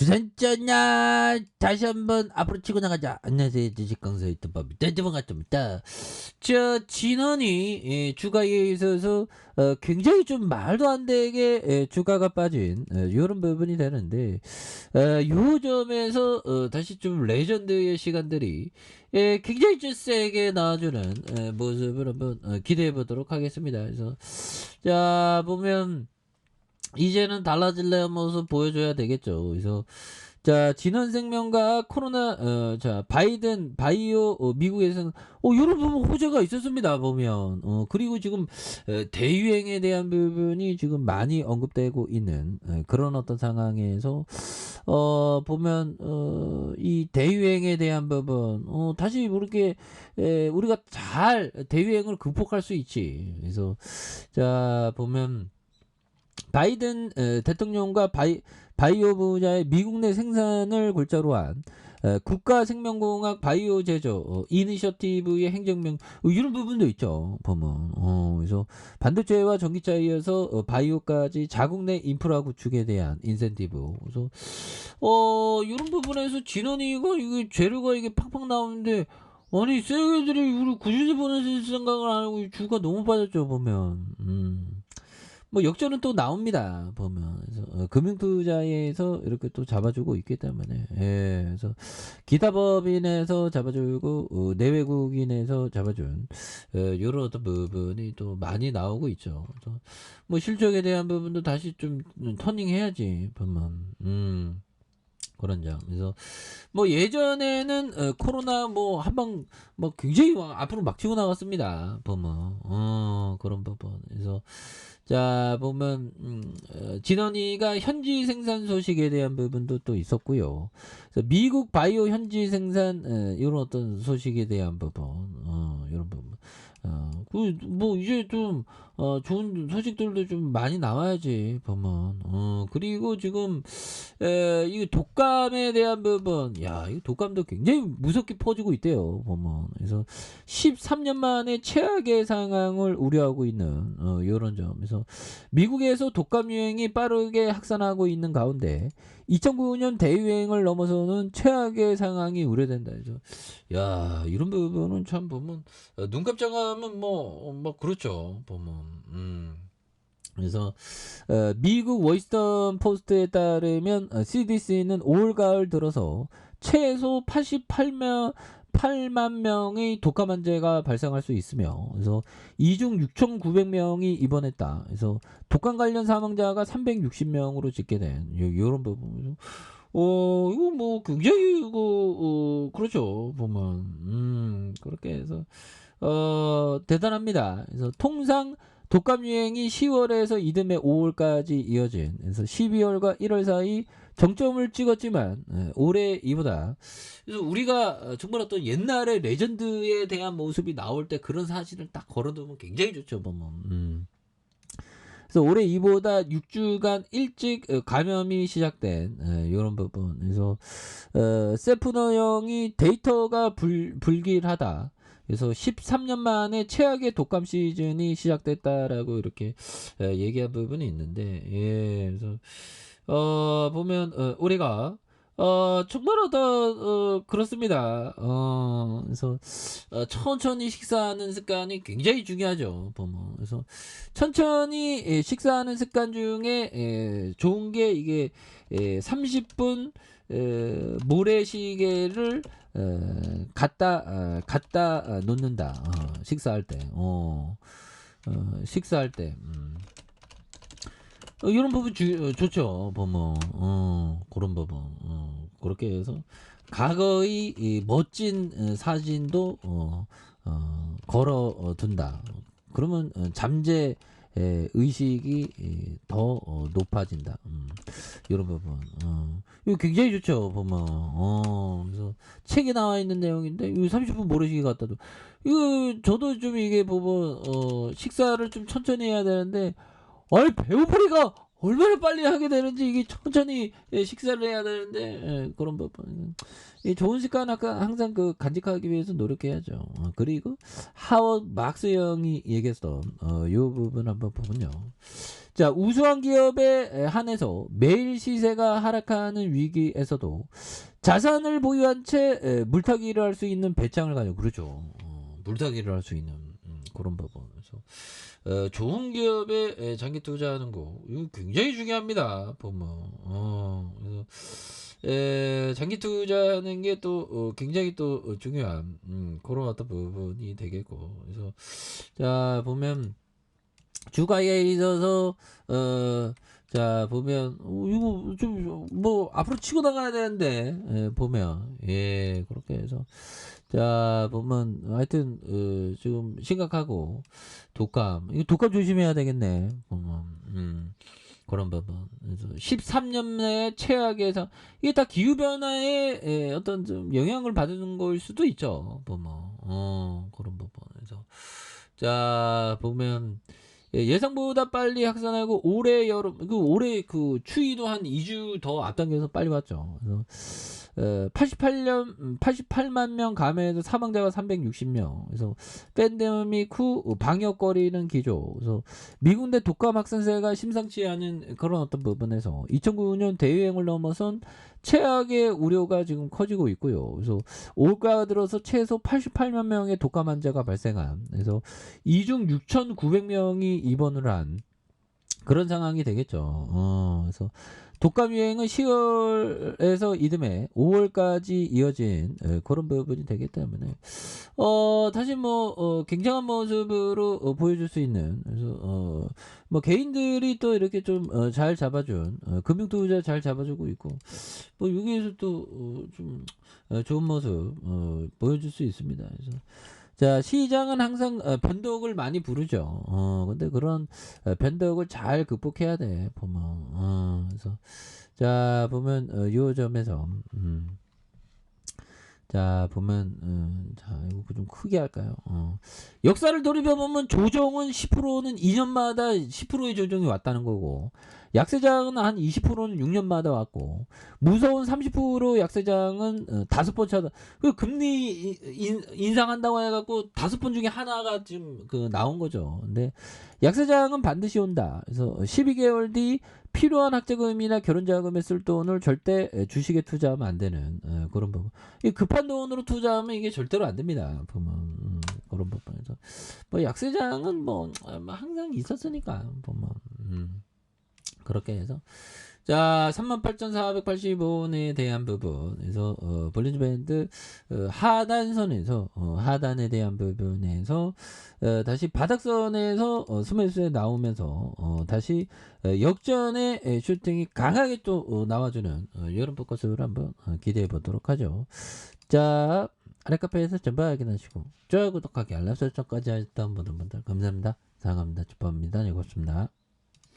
주산쩌냐 다시 한번 앞으로 치고 나가자. 안녕하세요, 주식강사 유튜버 대대방 같습니다. 진원이 주가에 있어서 굉장히 좀 말도 안 되게 주가가 빠진 이런 부분이 되는데, 요 점에서 다시 좀 레전드의 시간들이 굉장히 좀 세게 나와주는 모습을 한번 기대해 보도록 하겠습니다. 그래서 자 보면 이제는 달라질래 모습 보여줘야 되겠죠. 그래서 자 진원생명과 코로나 자 바이든 바이오 미국에서는 이런 부분 호재가 있었습니다. 보면 그리고 지금 대유행에 대한 부분이 지금 많이 언급되고 있는 그런 어떤 상황에서 보면 이 대유행에 대한 부분 다시 이렇게 우리가 잘 대유행을 극복할 수 있지. 그래서 자 보면 바이든 대통령과 바이오 분야의 미국 내 생산을 골자로 한 국가생명공학 바이오 제조 이니셔티브의 행정명 이런 부분도 있죠. 보면 그래서 반도체와 전기차에 이어서 바이오까지 자국 내 인프라 구축에 대한 인센티브. 그래서 이런 부분에서 진원이가 이게 재료가 이게 팍팍 나오는데, 아니 세계들이 우리 구주제 보내실 생각을 안 하고 주가 너무 빠졌죠. 보면 뭐 역전은 또 나옵니다. 보면 그래서 금융투자에서 이렇게 또 잡아주고 있기 때문에 그래서 기타법인에서 잡아주고 내외국인에서 잡아준 이런 어떤 부분이 또 많이 나오고 있죠. 그래서 뭐 실적에 대한 부분도 다시 좀 터닝해야지 보면 그런 점. 그래서 뭐 예전에는 코로나 뭐 한방 뭐 굉장히 앞으로 막 치고 나갔습니다. 보면 그런 부분. 그래서 자 보면 진원이가 현지 생산 소식에 대한 부분도 또 있었고요. 그래서 미국 바이오 현지 생산 이런 어떤 소식에 대한 부분 이런 부분. 그 뭐 이제 좀 좋은 소식들도 좀 많이 나와야지 보면. 그리고 지금 이 독감에 대한 부분, 야, 이 독감도 굉장히 무섭게 퍼지고 있대요, 보면. 그래서 13년 만에 최악의 상황을 우려하고 있는 이런 점. 그래서 미국에서 독감 유행이 빠르게 확산하고 있는 가운데 2009년 대유행을 넘어서는 최악의 상황이 우려된다. 그래서 야, 이런 부분은 참 보면 눈 깜짝하면 뭐 그렇죠, 보면. 그래서 미국 워싱턴 포스트에 따르면 CDC는 올 가을 들어서 최소 8만 명의 독감 환자가 발생할 수 있으며, 그래서 이 중 6,900명이 입원했다. 그래서 독감 관련 사망자가 360명으로 집계된 이런 부분. 이거 뭐 굉장히 이거 그렇죠, 보면 그렇게 해서 대단합니다. 그래서 통상 독감 유행이 10월에서 이듬해 5월까지 이어진, 그래서 12월과 1월 사이 정점을 찍었지만 올해 이보다. 그래서 우리가 정말 어떤 옛날의 레전드에 대한 모습이 나올 때 그런 사실을 딱 걸어두면 굉장히 좋죠, 보면. 그래서 올해 이보다 6주간 일찍 감염이 시작된 이런 부분. 그래서 세프너형이 데이터가 불길하다. 그래서 13년 만에 최악의 독감 시즌이 시작됐다라고 이렇게 얘기한 부분이 있는데, 그래서 보면 올해가 정말 그렇습니다. 그래서 천천히 식사하는 습관이 굉장히 중요하죠, 보면. 그래서 천천히 식사하는 습관 중에 좋은 게 이게 30분 모래시계를 갖다 놓는다. 식사할 때. 식사할 때. 이런 부분 좋죠, 보면. 그런 부분. 그렇게 해서 과거의 이 멋진 사진도 걸어 둔다. 그러면 잠재 의식이 더 높아진다. 이런 부분. 이거 굉장히 좋죠, 보면. 그래서 책에 나와 있는 내용인데, 이거 30분 모래시계 갖다도. 이거 저도 좀 이게 보면 식사를 좀 천천히 해야 되는데, 아니 배고프니까 얼마나 빨리 하게 되는지 이게 천천히 식사를 해야 되는데 그런 부분 이 좋은 습관 아까 항상 그 간직하기 위해서 노력해야죠. 그리고 하워드 막스 형이 얘기했던 요 부분 한번 보면요. 자, 우수한 기업에 한해서 매일 시세가 하락하는 위기에서도 자산을 보유한 채 물타기를 할 수 있는 배짱을 가지고 그러죠. 물타기를 할 수 있는 그런 부분에서 좋은 기업에 장기 투자하는 거 이거 굉장히 중요합니다. 보면 그래서 장기 투자하는 게 또 굉장히 또 중요한 그런 어떤 부분이 되겠고 그래서 자 보면 주가에 있어서 자 보면 이거 좀 뭐 앞으로 치고 나가야 되는데 보면 그렇게 해서 자 보면 하여튼 지금 심각하고 독감 이거 독감 조심해야 되겠네 보면 그런 부분 그래서 13년 내에 최악의 이게 다 기후 변화에 어떤 좀 영향을 받는 걸 수도 있죠 보면 그런 부분에서 자 보면 예상보다 빨리 확산하고 올해 여름 올해 그 추위도 한 2주 더 앞당겨서 빨리 왔죠. 그래서 88만 명 감염해서 사망자가 360명. 그래서 팬데믹 후 방역거리는 기조. 그래서 미국 내 독감 확산세가 심상치 않은 그런 어떤 부분에서 2009년 대유행을 넘어선 최악의 우려가 지금 커지고 있고요. 그래서 올가 들어서 최소 88만 명의 독감 환자가 발생한 그래서 이 중 6,900명이 입원을 한 그런 상황이 되겠죠. 그래서 독감 유행은 10월에서 이듬해 5월까지 이어진 그런 부분이 되기 때문에 다시 뭐 굉장한 모습으로 보여줄 수 있는 그래서 뭐 개인들이 또 이렇게 좀 잘 잡아준 금융투자 잘 잡아주고 있고 뭐 여기에서 또 좀 좋은 모습 보여줄 수 있습니다. 그래서 자, 시장은 항상 변덕을 많이 부르죠. 근데 그런 변덕을 잘 극복해야 돼. 보면 그래서 자 보면 요 점에서 자 보면 자 이거 좀 크게 할까요? 역사를 돌이켜 보면 조정은 10%는 2년마다 10%의 조정이 왔다는 거고 약세장은 한 20%는 6년마다 왔고 무서운 30% 약세장은 5번 차다. 그 금리 인상한다고 해갖고 5번 중에 하나가 지금 그 나온 거죠. 근데 약세장은 반드시 온다. 그래서 12개월 뒤 필요한 학자금이나 결혼자금에 쓸 돈을 절대 주식에 투자하면 안 되는 그런 부분. 이 급한 돈으로 투자하면 이게 절대로 안 됩니다. 보면 그런 부분에서 뭐 약세장은 뭐 항상 있었으니까 보면 그렇게 해서 자 38,485원에 대한 부분에서 볼린저 밴드 하단선에서 하단에 대한 부분에서 다시 바닥선에서 스매스에 나오면서 다시 역전의 슈팅이 강하게 또 나와주는 이런 포커스를 한번 기대해 보도록 하죠. 자 아래카페에서 전부 확인하시고 좋아요 구독하기 알람 설정까지 하셨던 모든 분들 감사합니다. 사랑합니다. 축복합니다. 즐겁습니다.